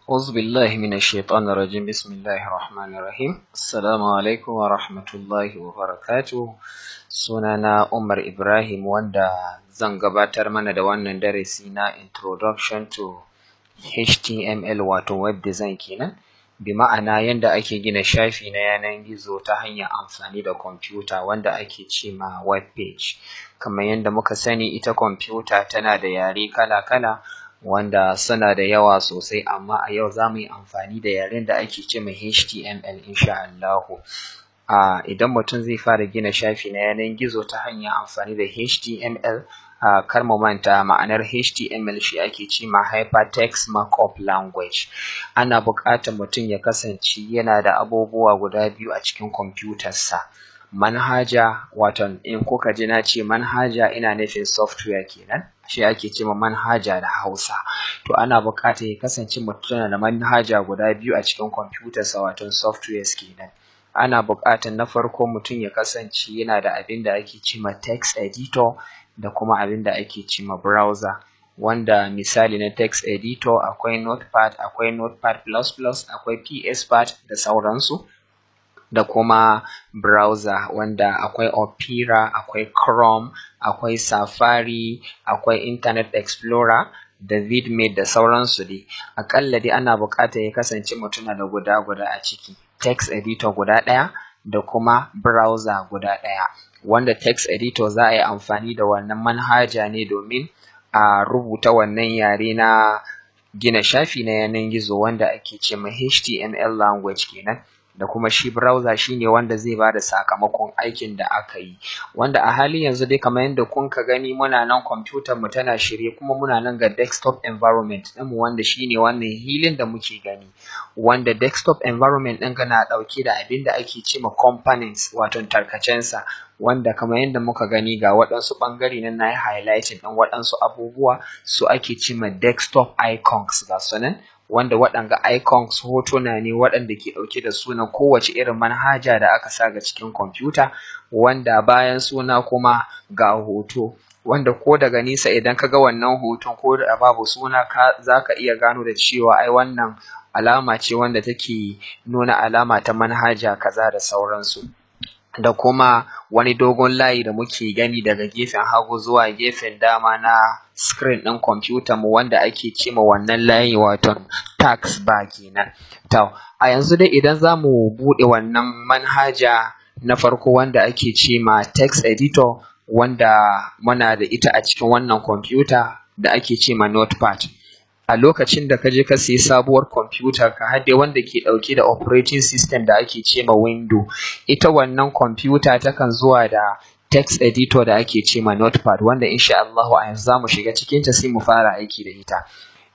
أعوذ بالله من الشيطان الرجيم بسم الله الرحمن الرحيم السلام عليكم ورحمة الله وبركاته sunana Umar Ibrahim wanda zan gabatar mana da wannan darasi na Introduction to HTML wato web design kenan bi ma'ana yanda ake gina shafi na yanar gizo ta hanyar amfani da kwamfuta wanda ake ce ma web page. Kamar yadda muka sani ita kwamfuta tana da yare kala-kala wanda suna da yawa sosai, amma a yau za mu yi amfani da yaren da ake ce ma HTML insha Allahu. Idan mutum zai fara gina shafi na yanar gizo ta hanyar amfani da HTML, kar mu manta ma'anar HTML shi ake ce ma Hypertext Markup Language. Ana buƙatar mutum ya kasance yana da abubuwa guda biyu a cikin kwamfutarsa. Manhaja, wato in kuka ji na ce manhaja ina nufin software kenan, shi ake ce ma manhaja da Hausa. To ana buƙatar ya kasance mutum yana da manhaja guda biyu a cikin kwamfutarsa wato softwares kenan. Ana buƙatar na farko mutum ya kasance yana da abin da ake ce ma text editor da kuma abin da ake ce ma browser, wanda misali na text editor akwai Notepad, akwai Notepad++, akwai PSPad da sauransu, da kuma browser wanda akwai Opera, akwai Chrome, akwai Safari, akwai Internet Explorer da VidMate da sauransu dai. Aƙalla dai ana buƙatar ya kasance mutum na da guda a ciki. Text editor guda ɗaya da kuma browser guda ɗaya, wanda text editor za a yi amfani da wannan manhaja ne domin a rubuta wannan yare na gina shafi na yanar gizo wanda ake ce ma HTML language kenan, da kuma shi browser shine wanda zai bada sakamakon aikin da aka yi, wanda a halin yanzu dai kamar yadda kun ka gani muna nan kwamfutar mu tana shirye kuma muna nan ga desktop environment ɗinmu wanda shine wannan hilin da muke gani, wanda desktop environment ɗin na ɗauke da abin da ake ce ma components wato tarkacensa, wanda kamar yadda muka gani ga waɗansu ɓangare nan na yi highlighting ɗin waɗansu abubuwa su ake ce ma desktop icons ga su nan, wanda waɗanga icons hotuna ne waɗanda ke ɗauke da sunan kowace irin manhaja da aka sa ga cikin kwamfuta, wanda bayan suna kuma ga hoto, wanda ko daga nesa idan ka ga wannan hoton ko da babu suna za ka iya gano da cewa ai wannan alama ce wanda take nuna alama ta manhaja kaza da sauransu. Da kuma wani dogon layi da muke gani daga gefen hagu zuwa gefen dama na screen ɗin kwamfutar mu wanda ake ce ma wannan layi wato task bar kenan. To a yanzu dai idan za mu buɗe wannan manhaja na farko wanda ake ce ma text editor, wanda muna da ita a cikin wannan kwamfuta da ake ce ma Notepad. A lokacin da ka je ka sayi sabuwar kwamfutar ka har dai wanda ke ɗauke da operating system da ake ce ma window, ita wannan kwamfuta takan zuwa da text editor da ake ce ma Notepad, wanda insha Allahu a yanzu za mu shiga cikinta sai mu fara aiki da ita.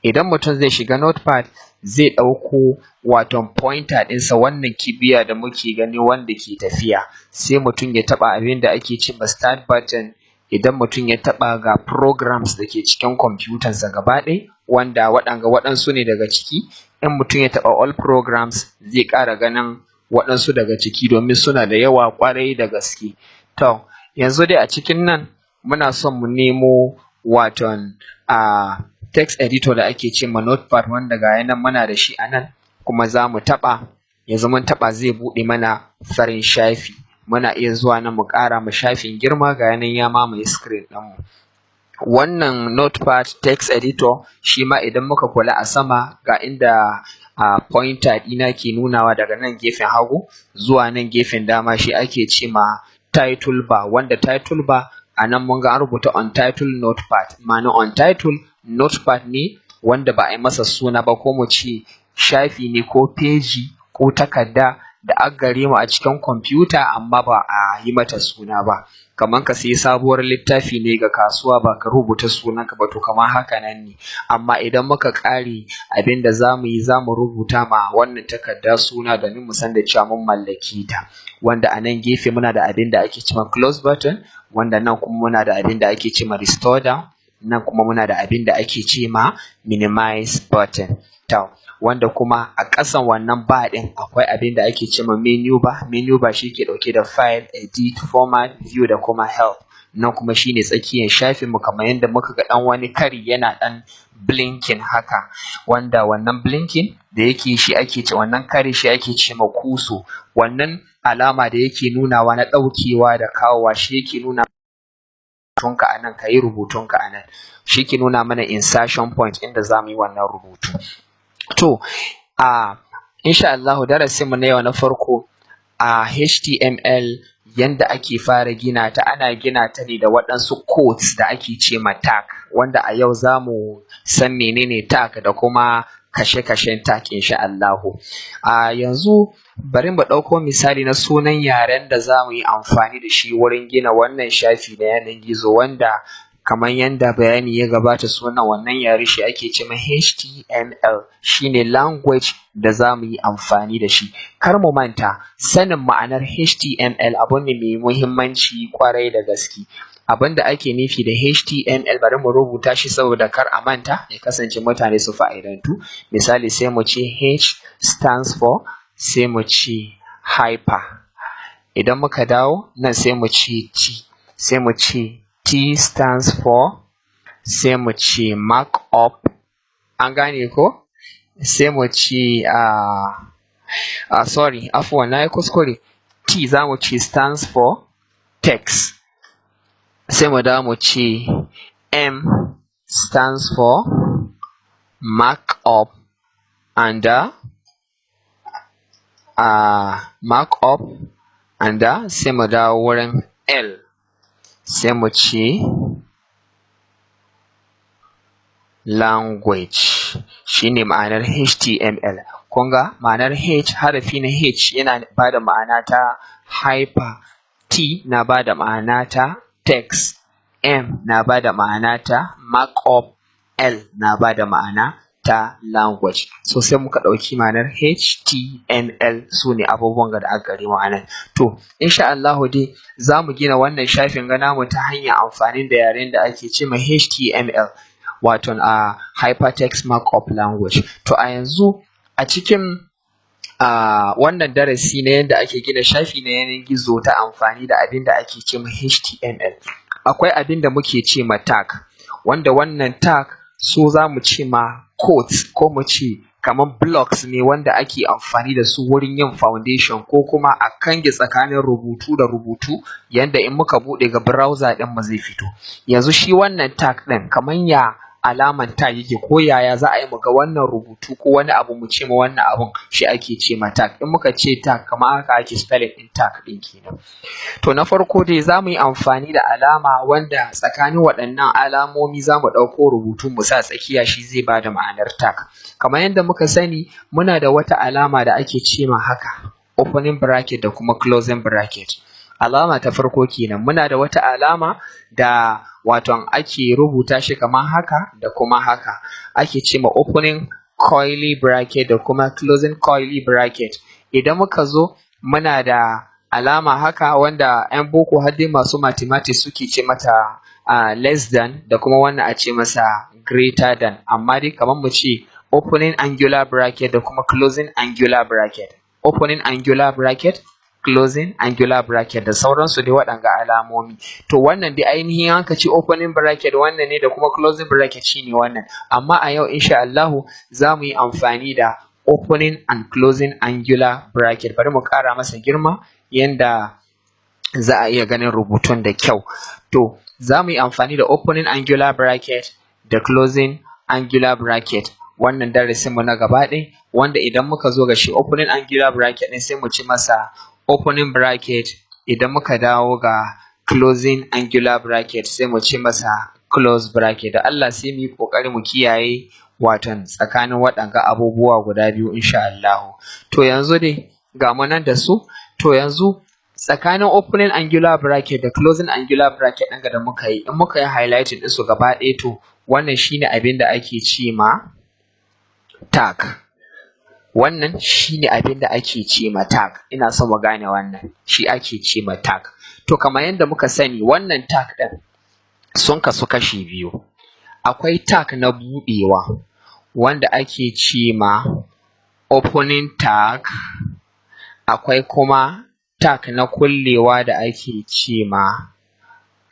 Idan mutum zai shiga Notepad zai ɗauko wato pointer ɗinsa, wannan kibiya da muke gani wanda ke tafiya, sai mutum ya taɓa abin da ake ce ma start button. Idan mutum ya taɓa ga programs da ke cikin kwamfutarsa gaba ɗaya, wanda waɗansu ne daga ciki, in mutum ya taɓa all programs zai ƙara ganin waɗansu daga ciki domin suna da yawa ƙwarai da gaske. To yanzu dai a cikin nan muna son mu nemo waton text editor da ake ce ma Notepad, wanda ga nan muna da shi a nan, kuma za mu taɓa, yanzu mun taɓa zai buɗe mana farin shafi. Muna iya zuwa nan mu ƙara ma shafin girma, ga nan ya mamaye screen ɗinmu. Wannan Notepad text editor shi ma idan muka kula a sama ga inda pointer ɗina ke nunawa daga nan gefen hagu zuwa nan gefen dama, shi ake ce ma title bar, wanda title bar a nan mun ga an rubuta untitled Notepad, ma'ana untitled Notepad ne wanda ba a yi masa suna ba, ko mu ce shafi ne ko peji ko takarda da aka gare mu a cikin kwamfuta amma ba a yi mata suna ba. Kamar ka sayi sabuwar littafi ne ga kasuwa ba ka rubuta sunanka ba, to kamar haka nan ne. Amma idan muka ƙare abin da za mu yi, za mu rubuta ma wannan takarda suna domin mu san da cewa mun mallake ta, wanda a nan gefe muna da abin da ake ce ma close button, wanda nan kuma muna da abin da ake ce ma restore down, nan kuma muna da abin da ake ce ma minimize button. To wanda kuma a ƙasan wannan bar ɗin akwai abin da ake ce ma menu bar. Menu bar shi ke ɗauke da file, edit, format, view da kuma help. nan kuma shine tsakiyar shafin mu kamar yadda muka ga dan wani kari yana dan blinking haka, wanda wannan blinking da yake shi ake ce wannan kari shi ake ce ma kuso. Wannan alama da yake nunawa na ɗaukewa da kawowa shi yake nuna rubutunka a nan, ka yi rubutunka a nan, shi ke nuna mana insertion point inda za mu yi wannan rubutu. To insha Allahu darasinmu na yau na farko a HTML yanda ake fara gina ta, ana gina ta ne da waɗansu codes da ake ce ma tag, wanda a yau za mu san menene tag da kuma kashe-kashen tag insha Allahu. Yanzu bari mu ɗauko misali na sunan yaren da za mu yi amfani da shi wurin gina wannan shafi na yanar gizo, wanda kamar yanda bayani ya gabata sunan wannan yare shi ake ce ma HTML, shine language da za mu yi amfani da shi. Kar mu manta sanin ma'anar HTML abu ne mai muhimmanci kwarai da gaske. Abin da ake nufi da HTML bari mu rubuta shi saboda kar a manta ya kasance mutane su fa'idantu. Misali sai mu ce H stands for, sai mu ce hyper. Idan muka dawo nan sai mu ce T, sai mu ce T stands for, sai mu ce markup, an gane ko? Sai mu ce sorry, afuwan na yi kuskure, T za mu ce stands for text, sai mu dawo mu ce M stands for markup, and sai mu dawo wurin L, sai mu ce language, shine ma'anar HTML. Kun ga ma'anar H, harafi na H yana bada ma'ana ta hyper, T na bada ma'ana ta text, M na bada ma'ana ta markup, L na bada ma'ana ta language. So sai muka ɗauki ma'anar HTML, su ne abubuwan da aka gari ma'anar. To insha Allahu dai za mu gina wannan shafin ga namu ta hanyar amfani da yaren da ake ce ma HTML, wato hypertext markup language. To a yanzu a cikin wannan darasi na yadda ake gina shafi na yanar gizo ta amfani da abin da ake ce ma HTML, akwai abin da muke ce ma tag, wanda wannan tag su za mu ce ma codes, ko mu ce kamar blocks ne wanda ake amfani da su wurin yin foundation ko kuma a kange tsakanin rubutu da rubutu, yanda in muka buɗe ga browser ɗin mu zai fito. Yanzu shi wannan tag ɗin kamar ya alaman tag yake, ko yaya za a yi mu ga wannan rubutu ko wani abu mu ce ma wannan abun shi ake ce ma tag. In muka ce tag kamar haka ake spelling ɗin tag ɗin kenan. To na farko dai za mu yi amfani da alama wanda tsakanin waɗannan alamomi za mu ɗauko rubutu mu sa tsakiya, shi zai bada ma'anar tag. Kamar yadda muka sani muna da wata alama da ake ce ma haka opening bracket da kuma closing bracket. Alama ta farko kenan, muna da wata alama da waton ake rubuta shi kamar haka da kuma haka, ake ce ma opening curly bracket da kuma closing curly bracket. Idan muka zo muna da alama haka wanda 'yan boko har dai masu mathematics suke ce mata less than, da kuma wannan a ce masa greater than, amma dai kamar mu ce opening angular bracket da kuma closing angular bracket, opening angular bracket, closing angular bracket da sauransu dai waɗanga alamomi. To wannan dai ainihin haka ce opening bracket wannan ne da kuma closing bracket shine wannan, amma a yau insha Allahu za mu yi amfani da opening and closing angular bracket. Bari mu ƙara masa girma yanda za a iya ganin rubutun da kyau. To za mu yi amfani da opening angular bracket da closing angular bracket wannan darasin mu na gaba ɗaya, wanda idan muka zo ga shi opening angular bracket ɗin sai mu ci masa opening bracket, idan muka dawo ga closing angular bracket sai mu ci masa close bracket. Da Allah sai mu yi ƙoƙari mu kiyaye waton tsakanin waɗanga abubuwa guda biyu insha Allahu. To yanzu dai ga mu nan da su. To yanzu tsakanin opening angular bracket da closing angular bracket ɗin da muka yi, in muka yi highlighting ɗin su gaba ɗaya, to wannan shine abin da ake ce ma tag. Wannan shine abin da ake ce ma tag. Ina son mu gane wannan, shi ake ce ma tag. To kamar yadda muka sani wannan tag ɗin sun kasu kashi biyu. Akwai tag na buɗewa wanda ake ce ma opening tag, akwai kuma tag na kullewa da ake ce ma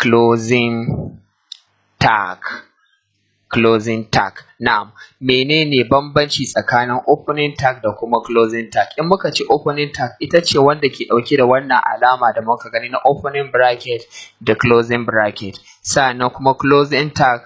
closing tag. Closing tag. Na'am, menene bambanci tsakanin opening tag da kuma closing tag? In muka ce opening tag ita ce wanda ke ɗauke da wannan alama da muka gani na opening bracket da closing bracket. Sa'annan kuma closing tag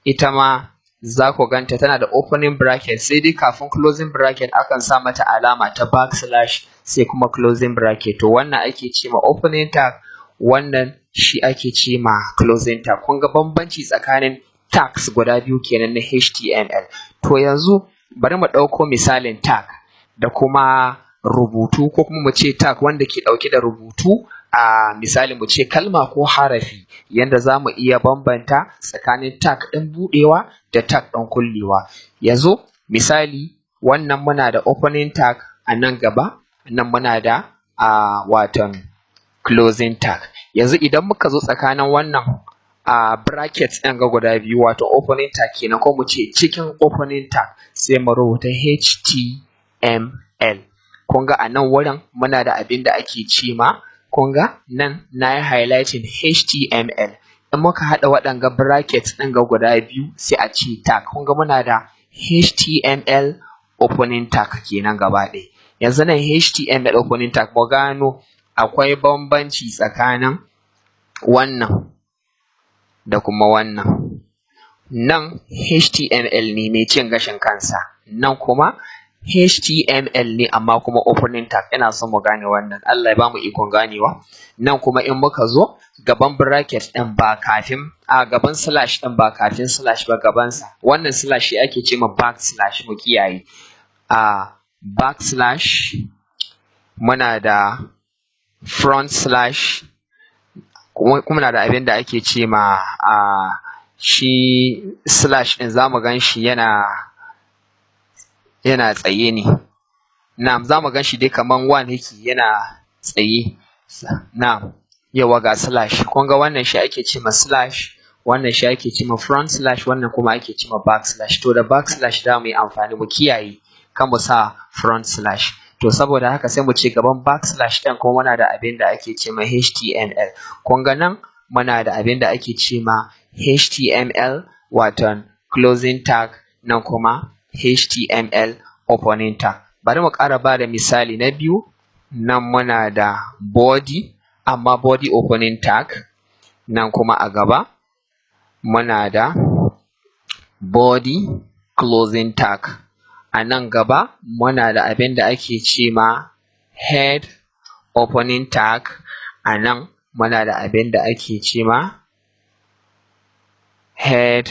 ita ma za ku ganta tana da opening bracket, sai dai kafin closing bracket akan sa mata alama ta backslash sai kuma closing bracket. To wannan ake ce ma opening tag, wannan shi ake ce ma closing tag. Kun ga bambanci tsakanin tags guda biyu kenan na HTML. To yanzu bari mu ɗauko misalin tag da kuma rubutu, ko kuma mu ce tag wanda ke ɗauke da rubutu, a misali mu ce kalma ko harafi, yanda za mu iya bambanta tsakanin tag ɗin buɗewa da tag ɗin kullewa. Yanzu misali wannan muna da opening tag a nan gaba, nan muna da waton closing tag. Yanzu idan muka zo tsakanin wannan brackets ɗin ga guda biyu, wato opening tag kenan, ko mu ce cikin opening tag sai mu rubuta HTML. Kun ga a nan wurin muna da abin da ake ce ma, kun ga nan na yi highlighting HTML. In muka haɗa waɗanga brackets ɗin ga guda biyu sai a ce tag. Kun ga muna da HTML opening tag kenan gaba ɗaya. Yanzu nan HTML opening tag mu gano akwai bambanci tsakanin wannan da kuma wannan. Nan HTML ne mai cin gashin kansa, nan kuma HTML ne amma kuma opening tag. Ina son mu gane wannan, Allah ya bamu ikon ganewa. Nan kuma in muka zo gaban bracket ɗin ba kafin gaban slash ɗin ba kafin slash ba gabansa, wannan slash shi ake ce ma backslash, mu kiyaye. Backslash muna da front slash, kuma muna da abin da ake ce ma shi slash ɗin za mu gan shi yana tsaye ne. Na'am, za mu gan shi dai kaman one yake yana tsaye. Na'am, yawa ga slash. Kun ga wannan shi ake ce ma slash, wannan shi ake ce ma front slash, wannan kuma ake ce ma backslash. To da backslash za mu yi amfani, mu kiyaye kan mu sa front slash. To saboda haka sai mu ce gaban backslash ɗin kuma muna da abin da ake ce ma HTML. Kun ga nan muna da abin da ake ce ma HTML waton closing tag, nan kuma HTML opening tag. Bari mu ƙara ba da misali na biyu. Nan muna da body, amma body opening tag. Nan kuma a gaba muna da body closing tag. A nan gaba muna da abin da ake ce ma head opening tag. A nan muna da abin da ake ce ma head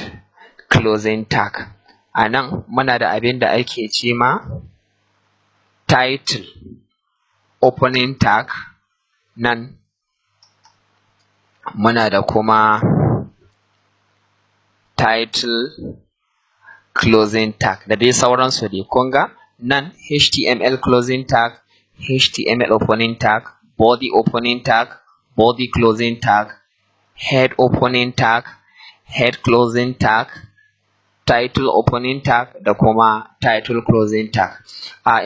closing tag. A nan muna da abin da ake ce ma title opening tag. Nan muna da kuma title closing tag da dai sauransu dai. Kun ga nan HTML closing tag, HTML opening tag, body opening tag, body closing tag, head opening tag, head closing tag, title opening tag da kuma title closing tag.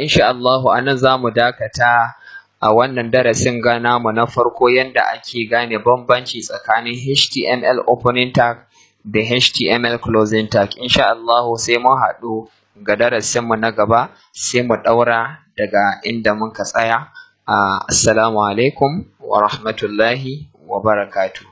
Insha Allahu a nan za mu dakata a wannan darasin ga namu na farko, yanda ake gane bambanci tsakanin HTML opening tag da HTML closing tag. Insha Allahu sai mun haɗu ga darasinmu na gaba sai mu ɗaura daga inda muka tsaya. Assalamu alaikum wa rahmatullahi wa barakatuh.